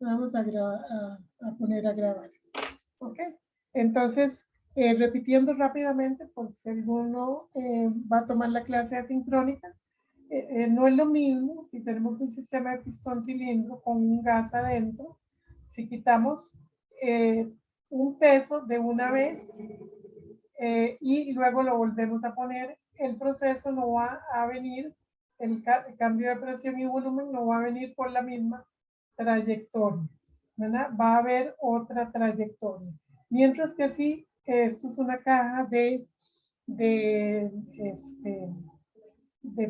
Vamos a poner a grabar. Ok. Entonces, repitiendo rápidamente, por si alguno va a tomar la clase asincrónica, no es lo mismo si tenemos un sistema de pistón cilindro con un gas adentro. Si quitamos un peso de una vez y luego lo volvemos a poner, el proceso no va a venir, el cambio de presión y volumen no va a venir por la misma trayectoria, ¿verdad? Va a haber otra trayectoria. Mientras que sí, esto es una caja de, de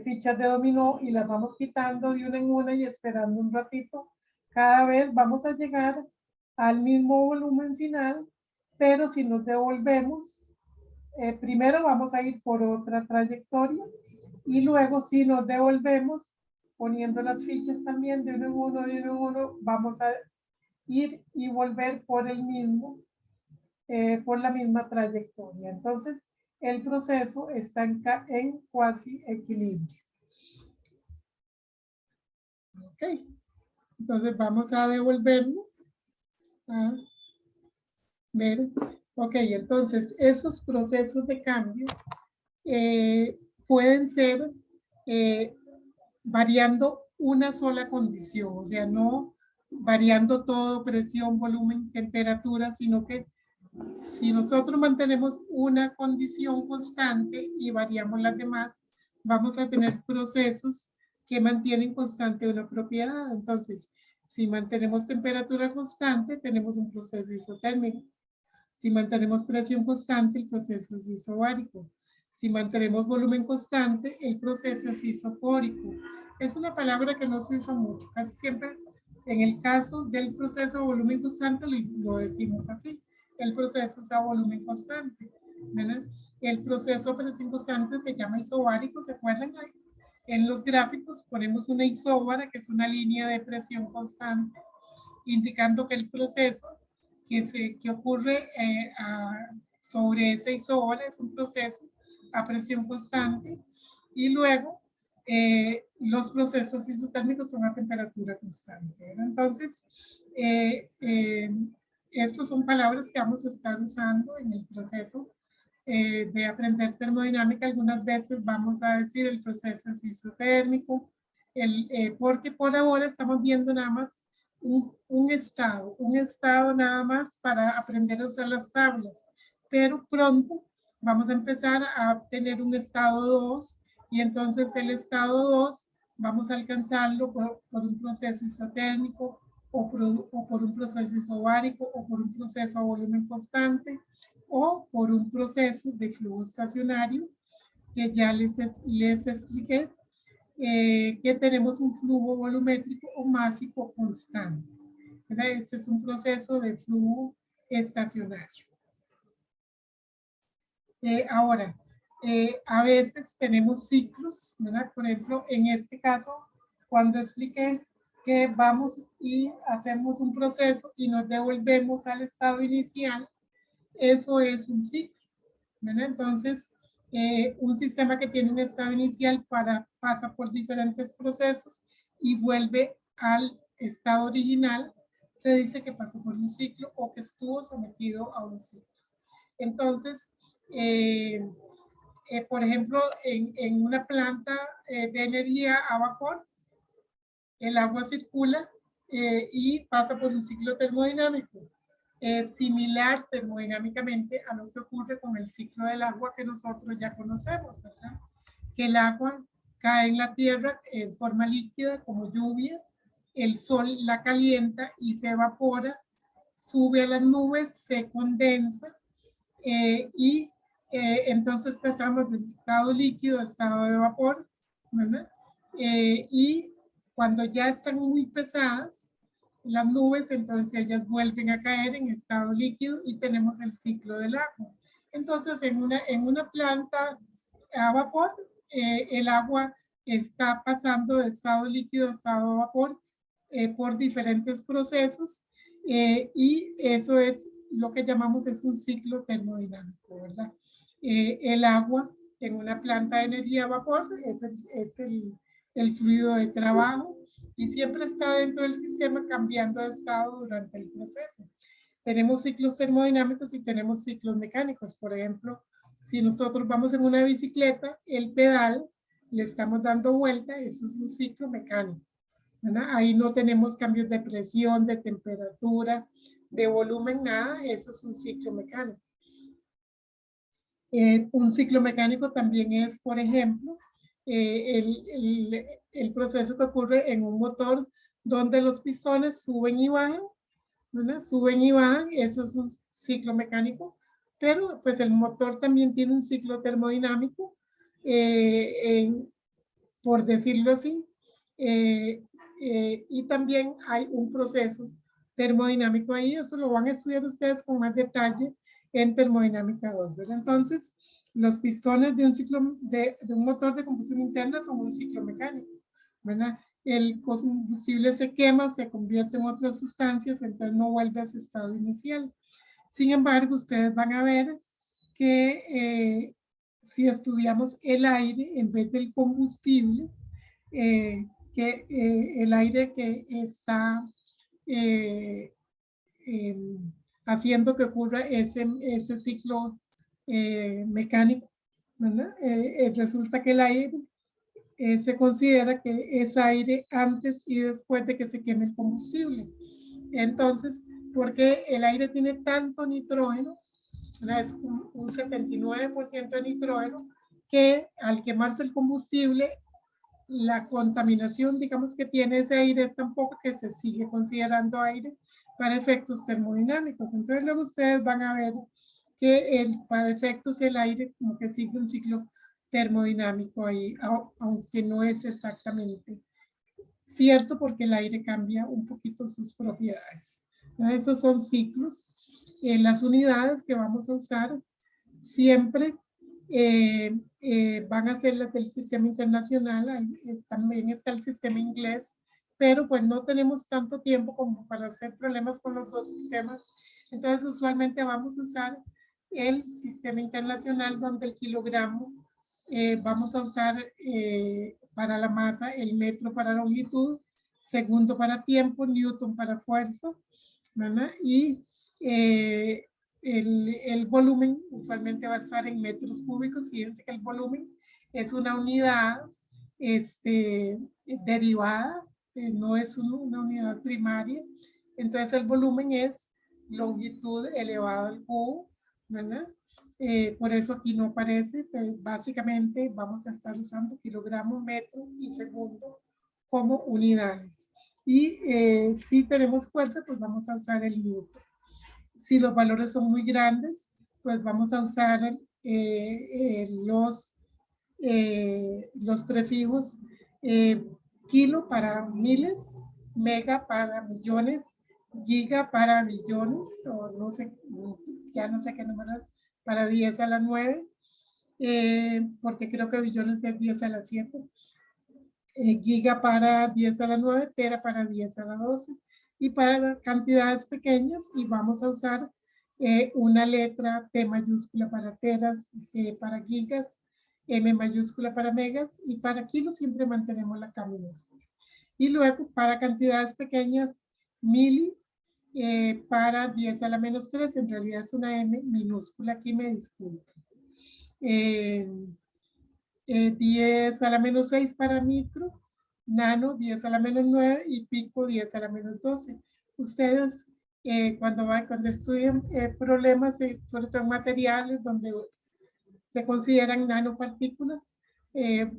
fichas de dominó y las vamos quitando de una en una y esperando un ratito. Cada vez vamos a llegar al mismo volumen final, pero si nos devolvemos, primero vamos a ir por otra trayectoria y luego si nos devolvemos poniendo las fichas también de uno en uno, de uno en uno, vamos a ir y volver por el mismo, por la misma trayectoria. Entonces, el proceso está en cuasi equilibrio. Ok, entonces vamos a devolvernos a ver. Ok, entonces esos procesos de cambio pueden ser variando una sola condición, o sea, no variando todo, presión, volumen, temperatura, sino que si nosotros mantenemos una condición constante y variamos las demás, vamos a tener procesos que mantienen constante una propiedad. Entonces, si mantenemos temperatura constante, tenemos un proceso isotérmico. Si mantenemos presión constante, el proceso es isobárico. Si mantenemos volumen constante, el proceso es isopórico. Es una palabra que no se usa mucho. Casi siempre, en el caso del proceso de volumen constante, lo decimos así. El proceso es a volumen constante, ¿verdad? El proceso de presión constante se llama isobárico. ¿Se acuerdan? En los gráficos ponemos una isóbara, que es una línea de presión constante, indicando que el proceso que ocurre sobre esa isóbara es un proceso a presión constante y luego los procesos isotérmicos son a temperatura constante, ¿verdad? Entonces, estas son palabras que vamos a estar usando en el proceso de aprender termodinámica. Algunas veces vamos a decir el proceso es isotérmico, porque por ahora estamos viendo nada más un estado nada más para aprender a usar las tablas, pero pronto vamos a empezar a tener un estado 2 y entonces el estado 2 vamos a alcanzarlo por un proceso isotérmico o por un proceso isobárico o por un proceso a volumen constante o por un proceso de flujo estacionario que ya les expliqué, que tenemos un flujo volumétrico o másico constante. ¿Verdad? Ese es un proceso de flujo estacionario. Ahora, a veces tenemos ciclos, ¿verdad? Por ejemplo, en este caso, cuando expliqué que vamos y hacemos un proceso y nos devolvemos al estado inicial, eso es un ciclo, ¿verdad? Entonces, un sistema que tiene un estado inicial pasa por diferentes procesos y vuelve al estado original, se dice que pasó por un ciclo o que estuvo sometido a un ciclo. Entonces, por ejemplo, en una planta de energía a vapor, el agua circula y pasa por un ciclo termodinámico. Similar termodinámicamente a lo que ocurre con el ciclo del agua que nosotros ya conocemos, ¿verdad? Que el agua cae en la tierra en forma líquida como lluvia, el sol la calienta y se evapora, sube a las nubes, se condensa y entonces pasamos de estado líquido a estado de vapor, ¿verdad? Y cuando ya están muy pesadas las nubes, entonces ellas vuelven a caer en estado líquido y tenemos el ciclo del agua. Entonces, en una planta a vapor, el agua está pasando de estado líquido a estado de vapor por diferentes procesos y eso es lo que llamamos es un ciclo termodinámico, ¿verdad? El agua en una planta de energía a vapor es el fluido de trabajo y siempre está dentro del sistema cambiando de estado durante el proceso. Tenemos ciclos termodinámicos y tenemos ciclos mecánicos. Por ejemplo, si nosotros vamos en una bicicleta, el pedal le estamos dando vuelta, eso es un ciclo mecánico, ¿verdad? Ahí no tenemos cambios de presión, de temperatura, de volumen, nada, eso es un ciclo mecánico. Un ciclo mecánico también es, por ejemplo, el proceso que ocurre en un motor donde los pistones suben y bajan, ¿verdad? Suben y bajan, eso es un ciclo mecánico, pero pues el motor también tiene un ciclo termodinámico, por decirlo así, y también hay un proceso termodinámico ahí, eso lo van a estudiar ustedes con más detalle en termodinámica 2, ¿verdad? Entonces, los pistones de un ciclo, de un motor de combustión interna son un ciclo mecánico, ¿verdad? El combustible se quema, se convierte en otras sustancias, entonces no vuelve a su estado inicial. Sin embargo, ustedes van a ver que si estudiamos el aire en vez del combustible, el aire que está haciendo que ocurra ese ciclo mecánico, ¿verdad? Resulta que el aire se considera que es aire antes y después de que se queme el combustible. Entonces, porque el aire tiene tanto nitrógeno, ¿verdad? Es un 79% de nitrógeno, que al quemarse el combustible, la contaminación, digamos, que tiene ese aire es tan poca que se sigue considerando aire para efectos termodinámicos. Entonces luego ustedes van a ver que para efectos el aire como que sigue un ciclo termodinámico ahí, aunque no es exactamente cierto porque el aire cambia un poquito sus propiedades. Esos son ciclos. Las unidades que vamos a usar siempre van a ser las del sistema internacional, también está el sistema inglés, pero pues no tenemos tanto tiempo como para hacer problemas con los dos sistemas. Entonces usualmente vamos a usar el sistema internacional donde el kilogramo vamos a usar para la masa el metro para longitud, segundo para tiempo, newton para fuerza, ¿verdad? Y el volumen usualmente va a estar en metros cúbicos. Fíjense que el volumen es una unidad derivada, no es una unidad primaria. Entonces el volumen es longitud elevado al cubo, ¿verdad? Por eso aquí no aparece, pero básicamente vamos a estar usando kilogramo, metro y segundo como unidades. Y si tenemos fuerza, pues vamos a usar el newton. Si los valores son muy grandes, pues vamos a usar los prefijos kilo para miles, mega para millones, giga para billones, o no sé, ya no sé qué números, para 10 a la 9, porque creo que billones es 10 a la 7, giga para 10 a la 9, tera para 10 a la 12, y para cantidades pequeñas, y vamos a usar una letra T mayúscula para teras, G para gigas, M mayúscula para megas, y para kilos siempre mantenemos la K minúscula. Y luego para cantidades pequeñas, mili para 10 a la menos 3, en realidad es una M minúscula, aquí me disculpo. 10 a la menos 6 para micro, nano 10 a la menos 9 y pico 10 a la menos 12. Ustedes cuando estudian problemas, sobre todo materiales donde se consideran nanopartículas,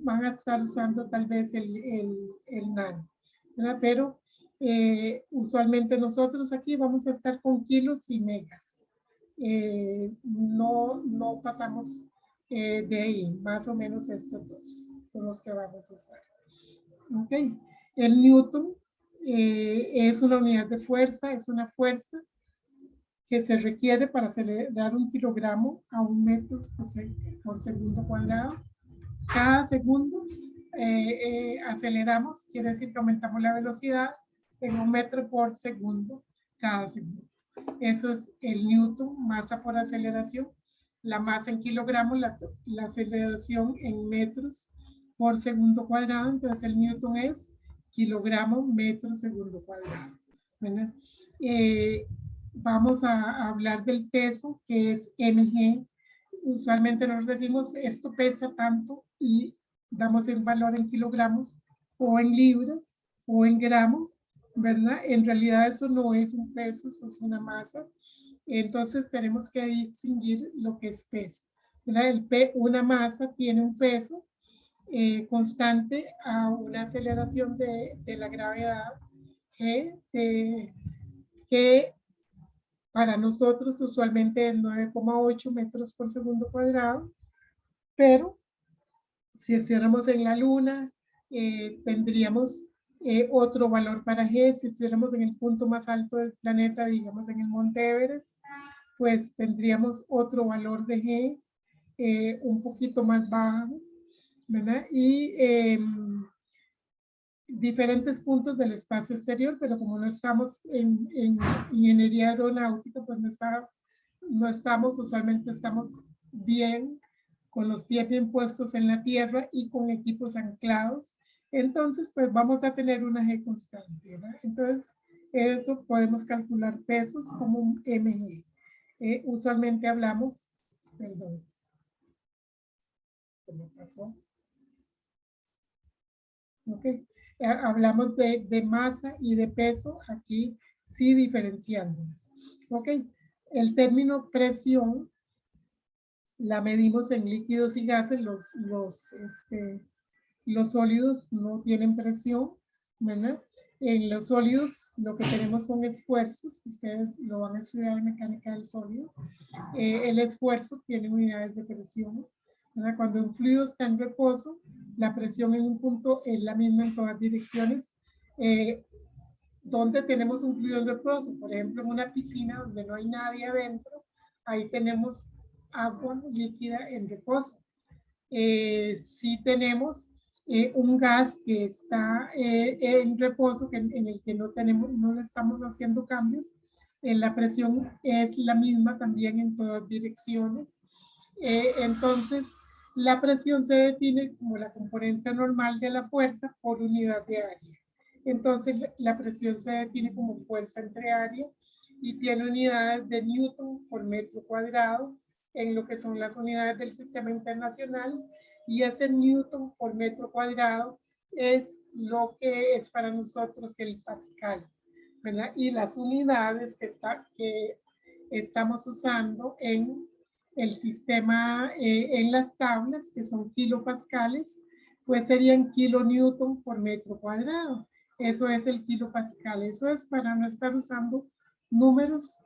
van a estar usando tal vez el nano, ¿verdad? Pero usualmente nosotros aquí vamos a estar con kilos y megas. No pasamos de ahí, más o menos estos dos son los que vamos a usar. Ok, el newton es una unidad de fuerza, es una fuerza que se requiere para acelerar un kilogramo a un metro por segundo cuadrado. Cada segundo aceleramos, quiere decir que aumentamos la velocidad en un metro por segundo cada segundo. Eso es el newton, masa por aceleración. La masa en kilogramos, la aceleración en metros por segundo cuadrado. Entonces el newton es kilogramo metro segundo cuadrado, ¿verdad? Vamos a hablar del peso, que es mg. Usualmente nos decimos esto pesa tanto y damos el valor en kilogramos o en libras o en gramos, ¿verdad? En realidad eso no es un peso, eso es una masa. Entonces tenemos que distinguir lo que es peso, ¿verdad? Una masa tiene un peso constante a una aceleración de la gravedad G, que para nosotros usualmente es 9,8 metros por segundo cuadrado, pero si estuviéramos en la Luna, tendríamos otro valor para G. Si estuviéramos en el punto más alto del planeta, digamos en el Monte Everest, pues tendríamos otro valor de G un poquito más bajo, ¿verdad? Y diferentes puntos del espacio exterior, pero como no estamos en ingeniería aeronáutica, pues no estamos, usualmente estamos bien, con los pies bien puestos en la tierra y con equipos anclados. Entonces, pues vamos a tener una G constante, ¿verdad? Entonces, eso podemos calcular pesos como un mg. Usualmente hablamos, perdón, ¿qué me pasó? Ok, hablamos de masa y de peso, aquí sí diferenciándolas. Ok, el término presión la medimos en líquidos y gases, los sólidos no tienen presión, ¿verdad? En los sólidos lo que tenemos son esfuerzos, ustedes lo van a estudiar en mecánica del sólido. El esfuerzo tiene unidades de presión, ¿verdad? Cuando un fluido está en reposo, la presión en un punto es la misma en todas direcciones. Donde tenemos un fluido en reposo, por ejemplo, en una piscina donde no hay nadie adentro, ahí tenemos agua líquida en reposo. Si tenemos un gas que está en reposo, en el que no le estamos haciendo cambios, la presión es la misma también en todas direcciones. Entonces, la presión se define como la componente normal de la fuerza por unidad de área. Entonces, la presión se define como fuerza entre área y tiene unidades de newton por metro cuadrado en lo que son las unidades del sistema internacional, y ese newton por metro cuadrado es lo que es para nosotros el pascal, ¿verdad? Y las unidades que estamos usando en el sistema, en las tablas, que son kilopascales, pues serían kilonewton por metro cuadrado. Eso es el kilopascal. Eso es para no estar usando números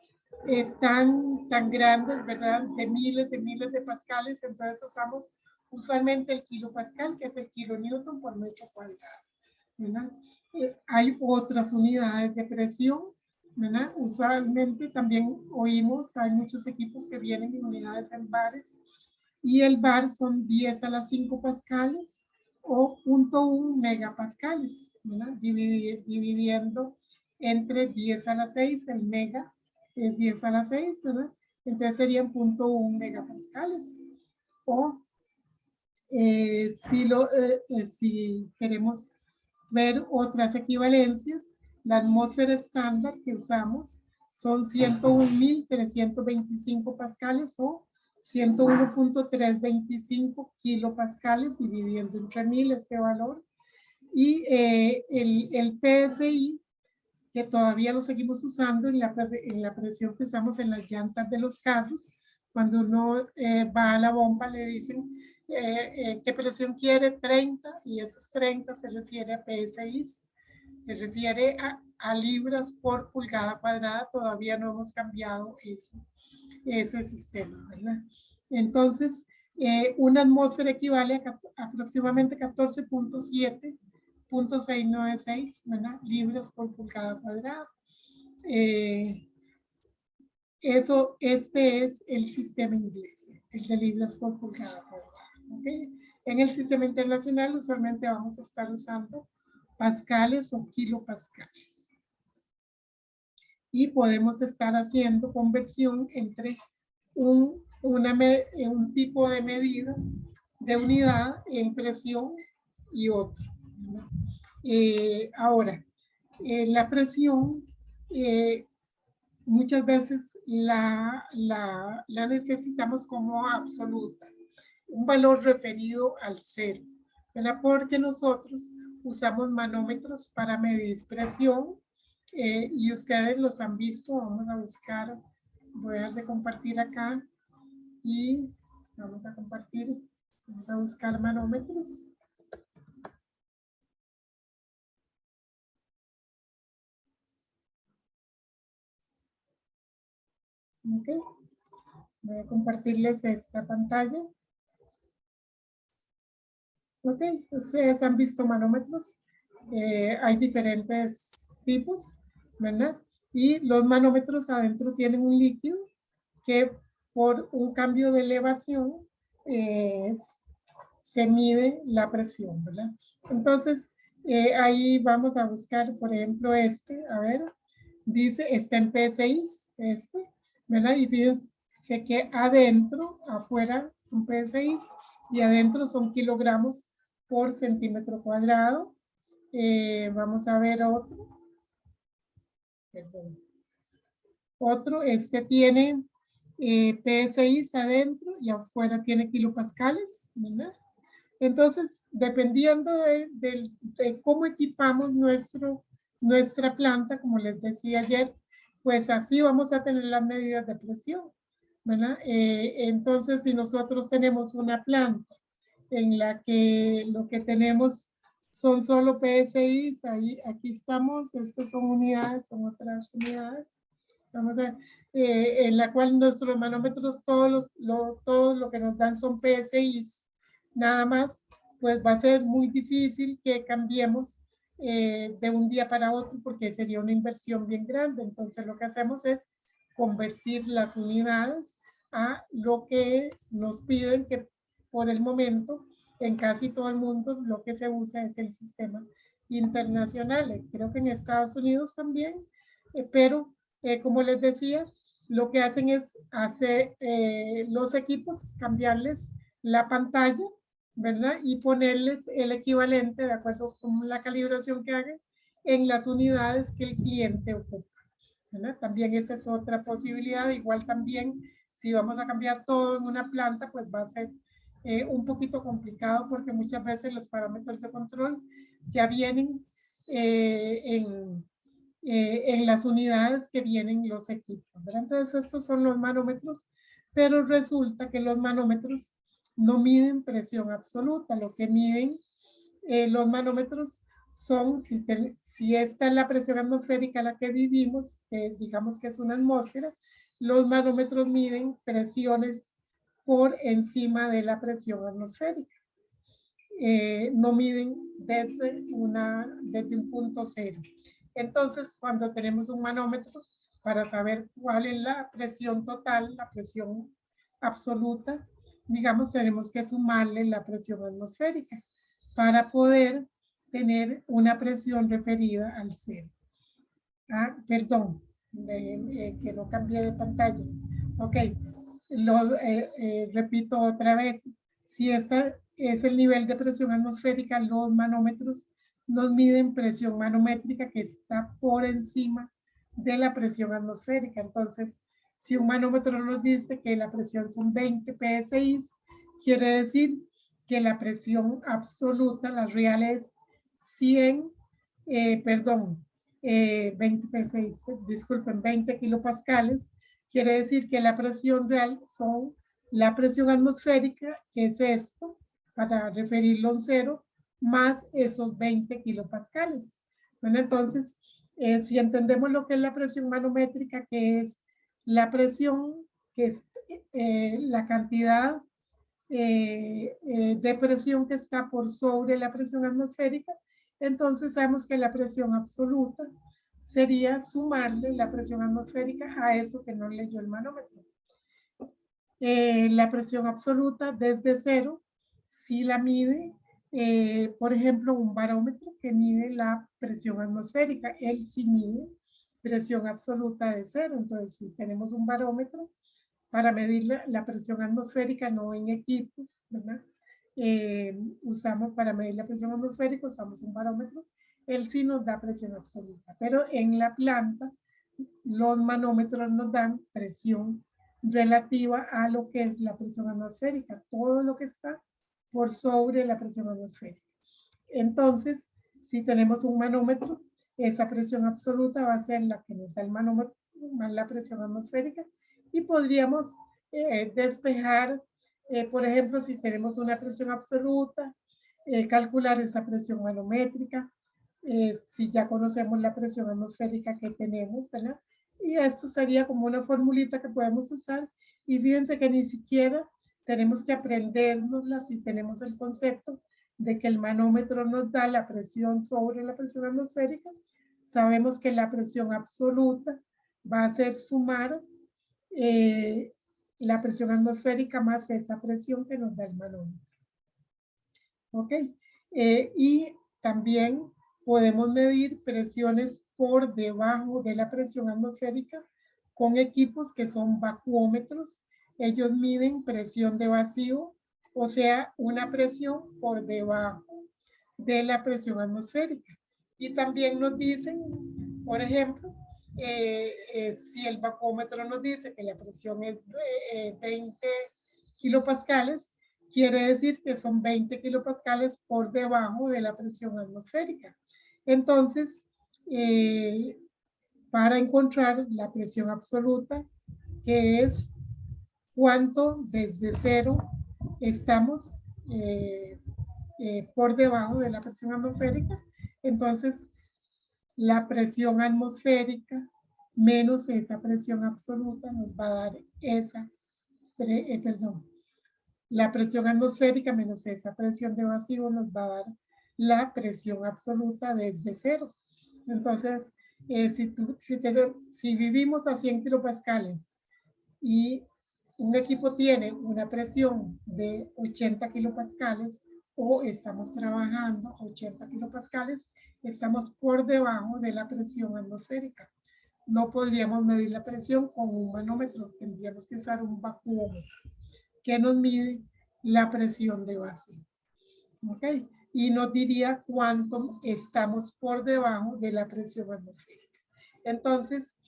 tan grandes, ¿verdad? De miles de pascales. Entonces usamos usualmente el kilopascal, que es el kilonewton por metro cuadrado, ¿verdad? Hay otras unidades de presión, ¿verdad? Usualmente también oímos, hay muchos equipos que vienen en unidades en bares, y el bar son 10 a la 5 pascales o 0.1 megapascales, ¿verdad? Dividiendo entre 10 a la 6, el mega es 10 a la 6, ¿verdad? Entonces serían 0.1 megapascales. O si queremos ver otras equivalencias, la atmósfera estándar que usamos son 101.325 pascales o 101.325 kilopascales, dividiendo entre 1000 este valor. Y el PSI, que todavía lo seguimos usando en la presión que usamos en las llantas de los carros. Cuando uno va a la bomba le dicen qué presión quiere, 30, y esos 30 se refiere a PSI, se refiere a libras por pulgada cuadrada. Todavía no hemos cambiado ese sistema, ¿verdad? Entonces, una atmósfera equivale a aproximadamente 14.7.696, ¿verdad? Libras por pulgada cuadrada. Este es el sistema inglés, el de libras por pulgada cuadrada. ¿Okay? En el sistema internacional usualmente vamos a estar usando pascales o kilopascales. Y podemos estar haciendo conversión entre un tipo de medida de unidad en presión y otro, ¿verdad? Ahora, la presión, muchas veces la necesitamos como absoluta, un valor referido al cero, ¿verdad? Porque nosotros usamos manómetros para medir presión y ustedes los han visto. Vamos a buscar, voy a dejar de compartir acá y vamos a compartir, vamos a buscar manómetros. Ok, voy a compartirles esta pantalla. Ok, ustedes han visto manómetros. Hay diferentes tipos, ¿verdad? Y los manómetros adentro tienen un líquido que por un cambio de elevación se mide la presión, ¿verdad? Entonces, ahí vamos a buscar, por ejemplo, a ver, dice, está en P6, ¿verdad? Y fíjense que adentro, afuera son P6 y adentro son kilogramos por centímetro cuadrado. Vamos a ver otro. Perdón. Otro, tiene P6 adentro y afuera tiene kilopascales, ¿verdad? Entonces, dependiendo de cómo equipamos nuestra planta, como les decía ayer, pues así vamos a tener las medidas de presión, ¿verdad? Entonces, si nosotros tenemos una planta en la que lo que tenemos son solo PSI, ahí, aquí estamos, estas son unidades, son otras unidades. Vamos a, en la cual nuestros manómetros, todo lo que nos dan son PSI, nada más, pues va a ser muy difícil que cambiemos de un día para otro porque sería una inversión bien grande. Entonces lo que hacemos es convertir las unidades a lo que nos piden, que por el momento en casi todo el mundo lo que se usa es el sistema internacional. Creo que en Estados Unidos también, pero como les decía, lo que hacen es hacer los equipos, cambiarles la pantalla, ¿verdad? Y ponerles el equivalente, de acuerdo con la calibración que hagan, en las unidades que el cliente ocupa, ¿verdad? También esa es otra posibilidad. Igual también, si vamos a cambiar todo en una planta, pues va a ser un poquito complicado porque muchas veces los parámetros de control ya vienen en las unidades que vienen los equipos, ¿verdad? Entonces estos son los manómetros, pero resulta que los manómetros no miden presión absoluta. Lo que miden los manómetros son, si esta es la presión atmosférica a la que vivimos, digamos que es una atmósfera, los manómetros miden presiones por encima de la presión atmosférica. No miden desde un punto cero. Entonces, cuando tenemos un manómetro, para saber cuál es la presión total, la presión absoluta, digamos, tenemos que sumarle la presión atmosférica para poder tener una presión referida al cero. Perdón, que no cambié de pantalla. Ok, repito otra vez. Si este es el nivel de presión atmosférica, los manómetros nos miden presión manométrica que está por encima de la presión atmosférica. Entonces, si un manómetro nos dice que la presión son 20 PSI, quiere decir que la presión absoluta, la real es 100, 20 PSI, disculpen, 20 kilopascales, quiere decir que la presión real son la presión atmosférica, que es esto, para referirlo a un cero, más esos 20 kilopascales. Bueno, entonces, si entendemos lo que es la presión manométrica, que es la presión, que es la cantidad de presión que está por sobre la presión atmosférica, entonces sabemos que la presión absoluta sería sumarle la presión atmosférica a eso que nos leyó el manómetro. La presión absoluta desde cero, si la mide, por ejemplo, un barómetro que mide la presión atmosférica, él sí mide presión absoluta de cero. Entonces, si tenemos un barómetro para medir la presión atmosférica, no en equipos, ¿verdad? usamos para medir la presión atmosférica, usamos un barómetro. Él sí nos da presión absoluta, pero en la planta los manómetros nos dan presión relativa a lo que es la presión atmosférica, todo lo que está por sobre la presión atmosférica. Entonces, si tenemos un manómetro, esa presión absoluta va a ser la que nos da el manómetro más la presión atmosférica y podríamos despejar, por ejemplo, si tenemos una presión absoluta, calcular esa presión manométrica, si ya conocemos la presión atmosférica que tenemos, ¿verdad? Y esto sería como una formulita que podemos usar y fíjense que ni siquiera tenemos que aprendernosla si tenemos el concepto de que el manómetro nos da la presión sobre la presión atmosférica. Sabemos que la presión absoluta va a ser sumar la presión atmosférica más esa presión que nos da el manómetro. ¿Ok? Y también podemos medir presiones por debajo de la presión atmosférica con equipos que son vacuómetros. Ellos miden presión de vacío, o sea, una presión por debajo de la presión atmosférica. Y también nos dicen, por ejemplo, si el vacuómetro nos dice que la presión es 20 kilopascales, quiere decir que son 20 kilopascales por debajo de la presión atmosférica. Entonces, para encontrar la presión absoluta, que es cuánto desde cero estamos por debajo de la presión atmosférica, entonces la presión atmosférica menos esa presión absoluta nos va a dar esa, la presión atmosférica menos esa presión de vacío nos va a dar la presión absoluta desde cero. Entonces, si vivimos a 100 kilopascales y un equipo tiene una presión de 80 kilopascales o estamos trabajando a 80 kilopascales, estamos por debajo de la presión atmosférica. No podríamos medir la presión con un manómetro, tendríamos que usar un vacuómetro que nos mide la presión de vacío. ¿Ok? Y nos diría cuánto estamos por debajo de la presión atmosférica. Entonces,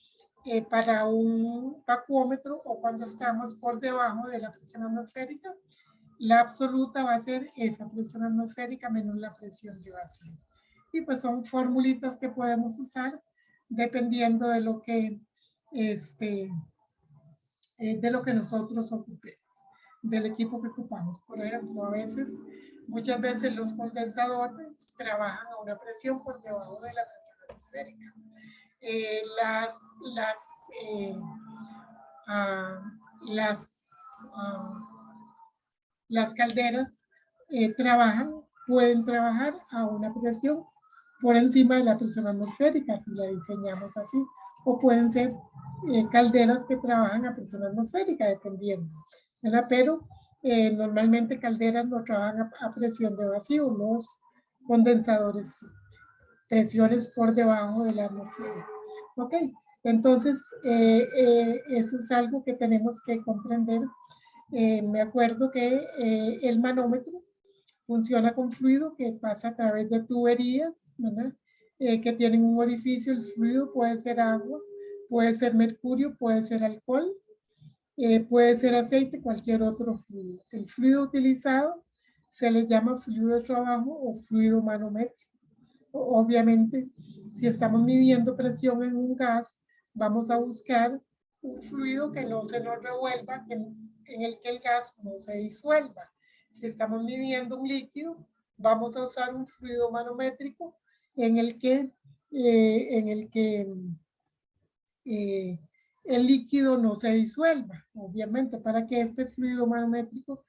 para un vacuómetro o cuando estamos por debajo de la presión atmosférica, la absoluta va a ser esa presión atmosférica menos la presión de vacío. Y pues son formulitas que podemos usar dependiendo de lo que, de lo que nosotros ocupemos, del equipo que ocupamos. Por ejemplo, muchas veces los condensadores trabajan a una presión por debajo de la presión atmosférica. Las calderas pueden trabajar a una presión por encima de la presión atmosférica, si la diseñamos así, o pueden ser calderas que trabajan a presión atmosférica, dependiendo, ¿verdad? Pero normalmente calderas no trabajan a presión de vacío, los condensadores sí. Presiones por debajo de la atmósfera. ¿Ok? Entonces, eso es algo que tenemos que comprender. Me acuerdo que el manómetro funciona con fluido que pasa a través de tuberías, ¿verdad? Que tienen un orificio. El fluido puede ser agua, puede ser mercurio, puede ser alcohol, puede ser aceite, cualquier otro fluido. El fluido utilizado se le llama fluido de trabajo o fluido manométrico. Obviamente, si estamos midiendo presión en un gas, vamos a buscar un fluido que no se nos revuelva, en el que el gas no se disuelva. Si estamos midiendo un líquido, vamos a usar un fluido manométrico en el que el líquido no se disuelva, obviamente, para que ese fluido manométrico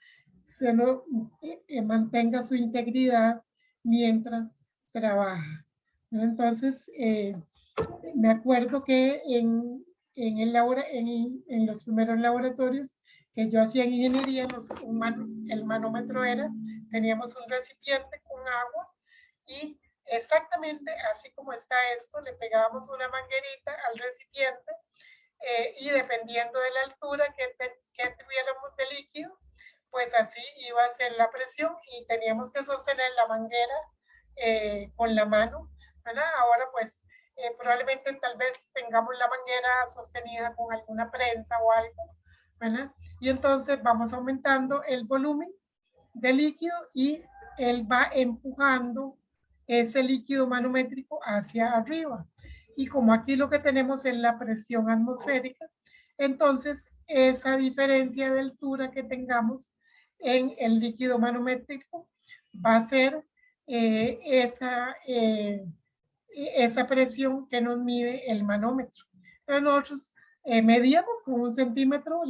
mantenga su integridad mientras trabaja. Entonces, me acuerdo que en los primeros laboratorios que yo hacía en ingeniería, el manómetro teníamos un recipiente con agua y exactamente así como está esto, le pegábamos una manguerita al recipiente y dependiendo de la altura que tuviéramos de líquido, pues así iba a ser la presión y teníamos que sostener la manguera con la mano, ¿verdad? Ahora pues probablemente tal vez tengamos la manguera sostenida con alguna prensa o algo, ¿verdad? Y entonces vamos aumentando el volumen de líquido y él va empujando ese líquido manométrico hacia arriba. Y como aquí lo que tenemos es la presión atmosférica, entonces esa diferencia de altura que tengamos en el líquido manométrico va a ser esa presión que nos mide el manómetro. Entonces nosotros medíamos con 1 centímetro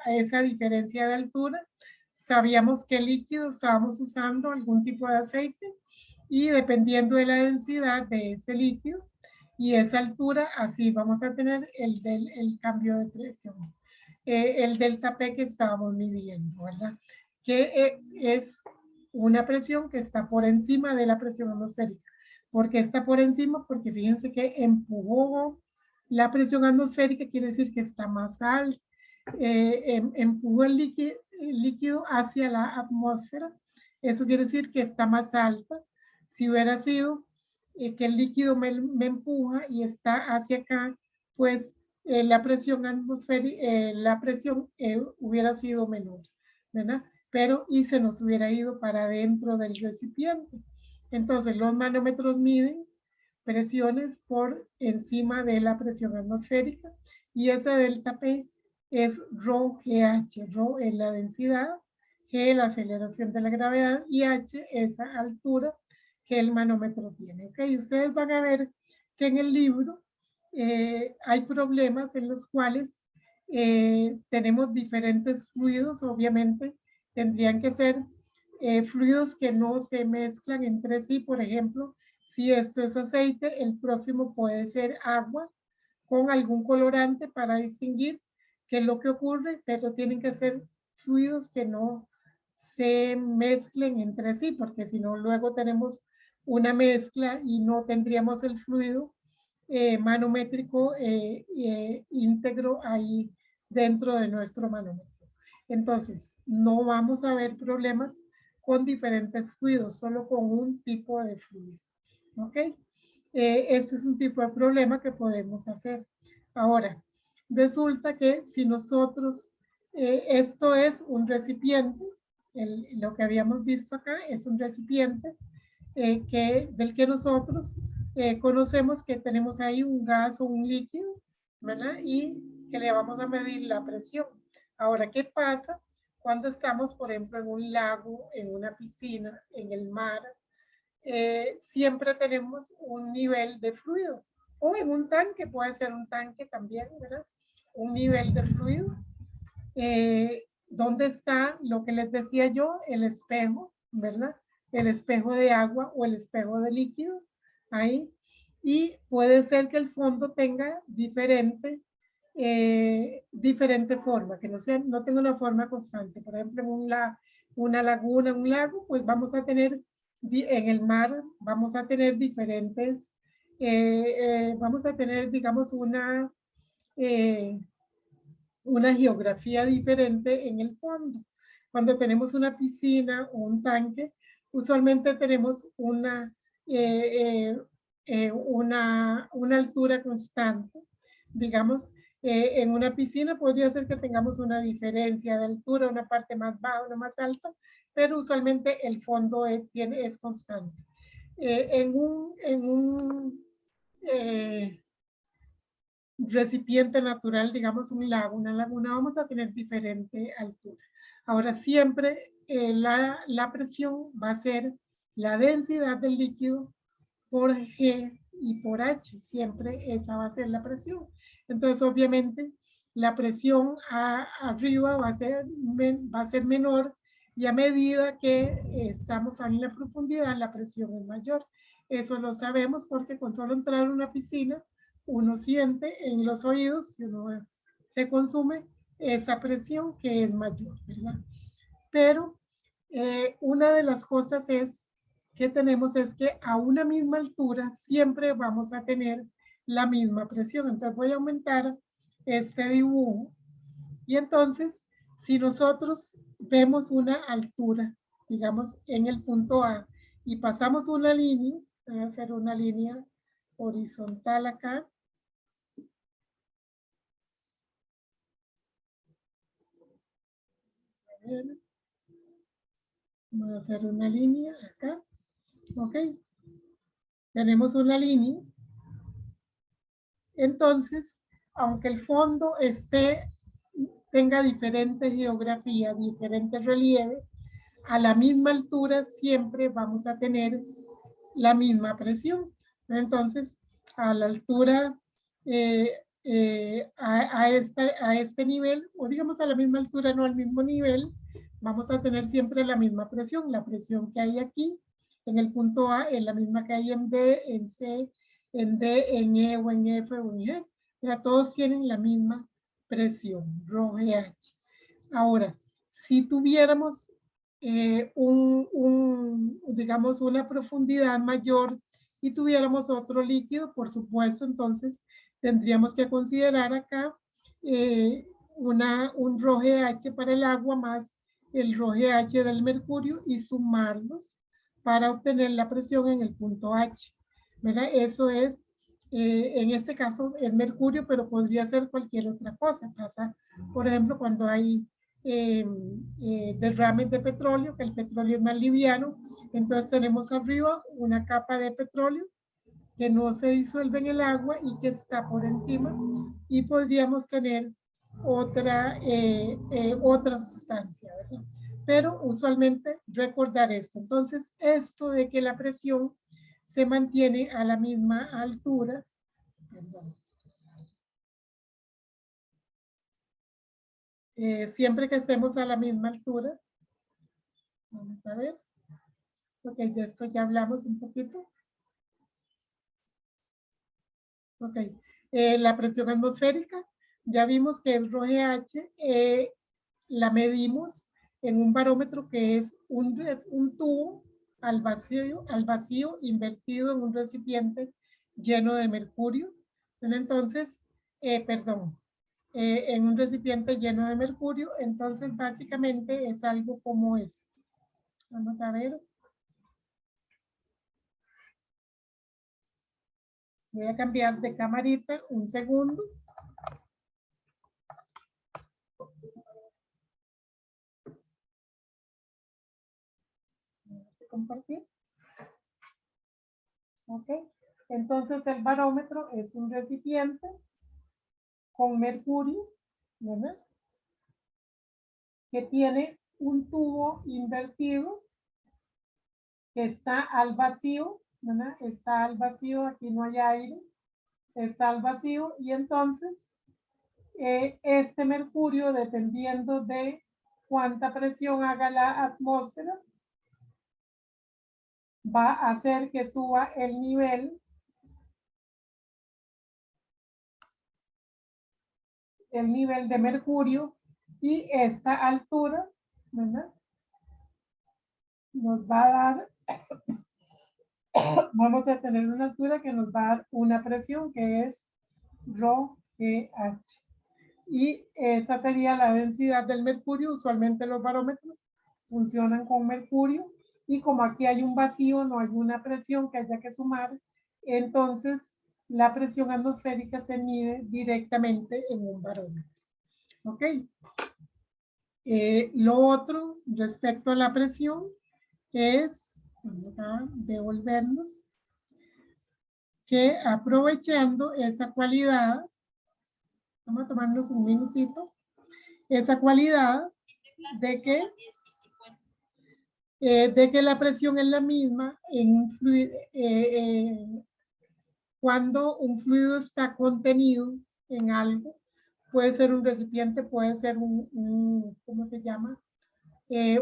esa diferencia de altura, sabíamos qué líquido estábamos usando, algún tipo de aceite, y dependiendo de la densidad de ese líquido y esa altura, así vamos a tener el cambio de presión. El delta P que estábamos midiendo, ¿verdad? Que es una presión que está por encima de la presión atmosférica. ¿Por qué está por encima? Porque fíjense que empujó la presión atmosférica, quiere decir que está más alta. Empujó el líquido hacia la atmósfera. Eso quiere decir que está más alta. Si hubiera sido que el líquido me empuja y está hacia acá, pues la presión atmosférica, la presión hubiera sido menor, ¿verdad? Pero y se nos hubiera ido para dentro del recipiente. Entonces los manómetros miden presiones por encima de la presión atmosférica y esa delta P es ρGH. Rho es la densidad, G la aceleración de la gravedad y H esa altura que el manómetro tiene. ¿Ok? Ustedes van a ver que en el libro hay problemas en los cuales tenemos diferentes fluidos, obviamente tendrían que ser fluidos que no se mezclan entre sí. Por ejemplo, si esto es aceite, el próximo puede ser agua con algún colorante para distinguir qué es lo que ocurre, pero tienen que ser fluidos que no se mezclen entre sí, porque si no, luego tenemos una mezcla y no tendríamos el fluido manométrico íntegro ahí dentro de nuestro manómetro. Entonces, no vamos a ver problemas con diferentes fluidos, solo con un tipo de fluido. ¿Ok? Este es un tipo de problema que podemos hacer. Ahora, resulta que si nosotros, esto es un recipiente, lo que habíamos visto acá es un recipiente del que nosotros conocemos que tenemos ahí un gas o un líquido, ¿verdad? Y que le vamos a medir la presión. Ahora, ¿qué pasa cuando estamos, por ejemplo, en un lago, en una piscina, en el mar? Siempre tenemos un nivel de fluido o en un tanque, puede ser un tanque también, ¿verdad? Un nivel de fluido. ¿Dónde está lo que les decía yo? El espejo, ¿verdad? El espejo de agua o el espejo de líquido, ahí. Y puede ser que el fondo tenga diferente forma, que no tenga una forma constante. Por ejemplo, en una laguna, un lago, pues vamos a tener, en el mar, vamos a tener diferentes, vamos a tener, digamos, una geografía diferente en el fondo. Cuando tenemos una piscina o un tanque, usualmente tenemos una altura constante. Digamos, en una piscina podría ser que tengamos una diferencia de altura, una parte más baja, una más alta, pero usualmente el fondo es constante. En un recipiente natural, digamos un lago, una laguna, vamos a tener diferente altura. Ahora, siempre la presión va a ser la densidad del líquido por G y por H. Siempre esa va a ser la presión. Entonces, obviamente, la presión arriba va a ser menor y a medida que estamos en la profundidad, la presión es mayor. Eso lo sabemos porque con solo entrar a una piscina, uno siente en los oídos, si uno se consume esa presión que es mayor, ¿verdad? Pero una de las cosas que tenemos es que a una misma altura siempre vamos a tener la misma presión. Entonces voy a aumentar este dibujo y entonces Si nosotros vemos una altura, digamos, en el punto A, y pasamos una línea, voy a hacer una línea horizontal acá. Voy a hacer una línea acá. Ok. Tenemos una línea. Entonces, aunque el fondo tenga diferente geografía, diferente relieve, a la misma altura siempre vamos a tener la misma presión. Entonces, a la altura, a este nivel, o digamos a la misma altura, no al mismo nivel, vamos a tener siempre la misma presión. La presión que hay aquí en el punto A es la misma que hay en B, en C, en D, en E o en F o en G. Pero todos tienen la misma presión, ρGH. Ahora, si tuviéramos digamos, una profundidad mayor y tuviéramos otro líquido, por supuesto, entonces tendríamos que considerar acá un ρGH para el agua más el ρGH del mercurio y sumarlos para obtener la presión en el punto H. ¿Verdad? Eso es, en este caso, el mercurio, pero podría ser cualquier otra cosa. Pasa, por ejemplo, cuando hay derrames de petróleo, que el petróleo es más liviano, entonces tenemos arriba una capa de petróleo que no se disuelve en el agua y que está por encima, y podríamos tener otra sustancia, ¿verdad? Pero usualmente recordar esto. Entonces, esto de que la presión se mantiene a la misma altura, siempre que estemos a la misma altura. Vamos a ver. Ok, de esto ya hablamos un poquito. Ok, la presión atmosférica, ya vimos que el ρGH la medimos en un barómetro que es un tubo al vacío invertido en un recipiente lleno de mercurio. Entonces, en un recipiente lleno de mercurio, entonces básicamente es algo como esto. Vamos a ver. Voy a cambiar de camarita un segundo. Compartir. Ok. Entonces el barómetro es un recipiente con mercurio, ¿verdad? Que tiene un tubo invertido que está al vacío, ¿verdad? Está al vacío, aquí no hay aire, está al vacío, y entonces este mercurio, dependiendo de cuánta presión haga la atmósfera, va a hacer que suba el nivel de mercurio, y esta altura, ¿verdad? Nos va a dar, vamos a tener una altura que nos va a dar una presión que es ρGH. Y esa sería la densidad del mercurio. Usualmente los barómetros funcionan con mercurio, y como aquí hay un vacío, no hay una presión que haya que sumar, entonces la presión atmosférica se mide directamente en un barómetro. ¿Ok? Lo otro respecto a la presión es, vamos a devolvernos, que aprovechando esa cualidad, vamos a tomarnos un minutito, esa cualidad de que la presión es la misma en un fluido, cuando un fluido está contenido en algo, puede ser un recipiente, puede ser ¿cómo se llama?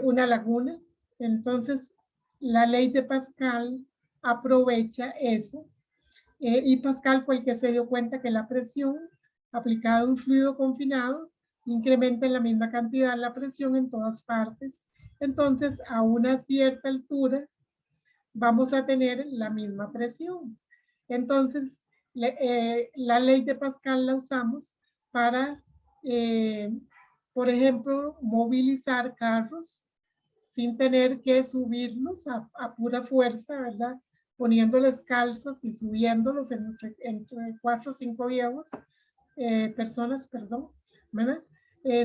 Una laguna. Entonces, la ley de Pascal aprovecha eso, y Pascal fue el que se dio cuenta que la presión aplicada a un fluido confinado incrementa en la misma cantidad la presión en todas partes. Entonces, a una cierta altura vamos a tener la misma presión. Entonces, la ley de Pascal la usamos para por ejemplo, movilizar carros sin tener que subirlos a pura fuerza, ¿verdad? Poniéndoles calzas y subiéndolos entre 4 o 5 personas, perdón, ¿verdad?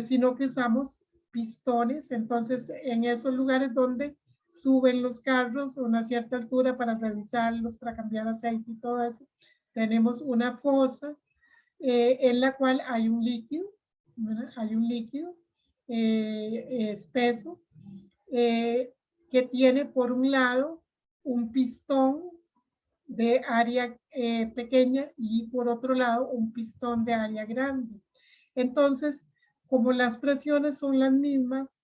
Sino que usamos pistones. Entonces, en esos lugares donde suben los carros a una cierta altura para revisarlos, para cambiar aceite y todo eso, tenemos una fosa en la cual hay un líquido, ¿verdad? Hay un líquido espeso que tiene por un lado un pistón de área pequeña y por otro lado un pistón de área grande. Entonces, como las presiones son las mismas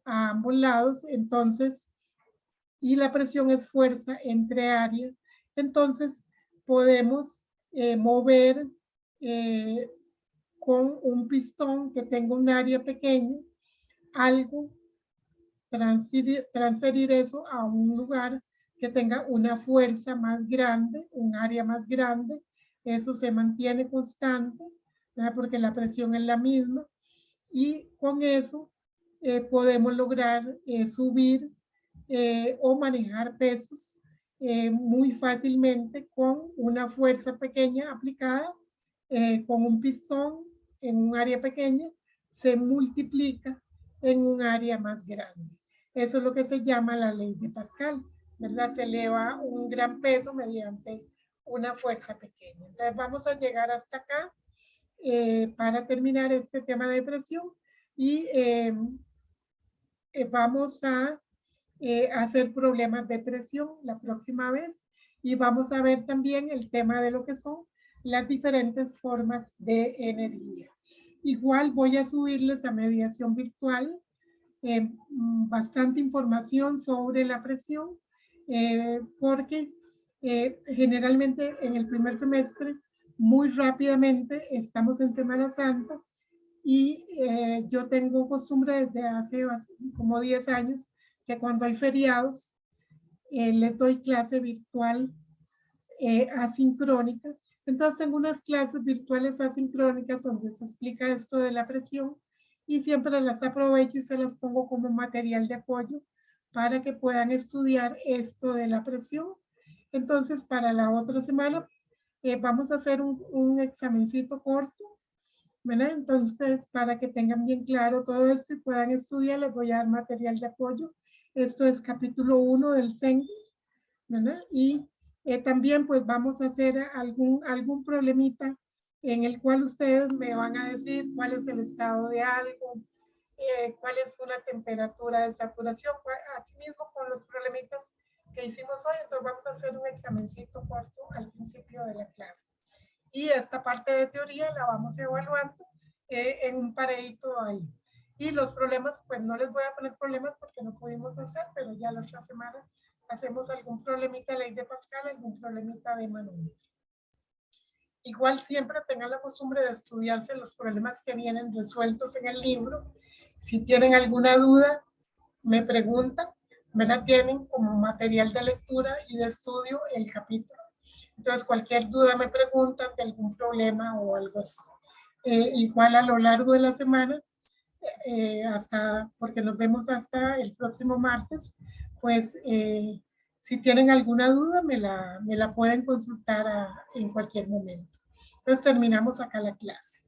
a ambos lados, entonces, y la presión es fuerza entre áreas, entonces podemos mover con un pistón que tenga un área pequeña algo, transferir eso a un lugar que tenga una fuerza más grande, un área más grande. Eso se mantiene constante, ¿verdad? Porque la presión es la misma. Y con eso podemos lograr subir o manejar pesos muy fácilmente con una fuerza pequeña aplicada con un pistón en un área pequeña, se multiplica en un área más grande. Eso es lo que se llama la ley de Pascal, ¿verdad? Se eleva un gran peso mediante una fuerza pequeña. Entonces vamos a llegar hasta acá para terminar este tema de presión y vamos a hacer problemas de presión la próxima vez y vamos a ver también el tema de lo que son las diferentes formas de energía. Igual voy a subirles a mediación virtual bastante información sobre la presión porque generalmente en el primer semestre muy rápidamente estamos en Semana Santa y yo tengo costumbre desde hace como 10 años que cuando hay feriados les doy clase virtual asincrónica. Entonces tengo unas clases virtuales asincrónicas donde se explica esto de la presión y siempre las aprovecho y se las pongo como material de apoyo para que puedan estudiar esto de la presión. Entonces para la otra semana vamos a hacer un examencito corto, ¿verdad? Entonces para que tengan bien claro todo esto y puedan estudiar, les voy a dar material de apoyo. Esto es capítulo 1 del CENGUI, ¿verdad? Y también pues vamos a hacer algún problemita en el cual ustedes me van a decir cuál es el estado de algo, cuál es una temperatura de saturación, así mismo con los problemitas que hicimos hoy. Entonces vamos a hacer un examencito corto al principio de la clase. Y esta parte de teoría la vamos evaluando en un pareíto ahí. Y los problemas, pues no les voy a poner problemas porque no pudimos hacer, pero ya la otra semana hacemos algún problemita de ley de Pascal, algún problemita de manómetro. Igual siempre tengan la costumbre de estudiarse los problemas que vienen resueltos en el libro. Si tienen alguna duda, me preguntan, ¿verdad? Tienen como material de lectura y de estudio el capítulo. Entonces, cualquier duda me preguntan de algún problema o algo así. Igual a lo largo de la semana, porque nos vemos hasta el próximo martes, pues si tienen alguna duda me la pueden consultar en cualquier momento. Entonces terminamos acá la clase.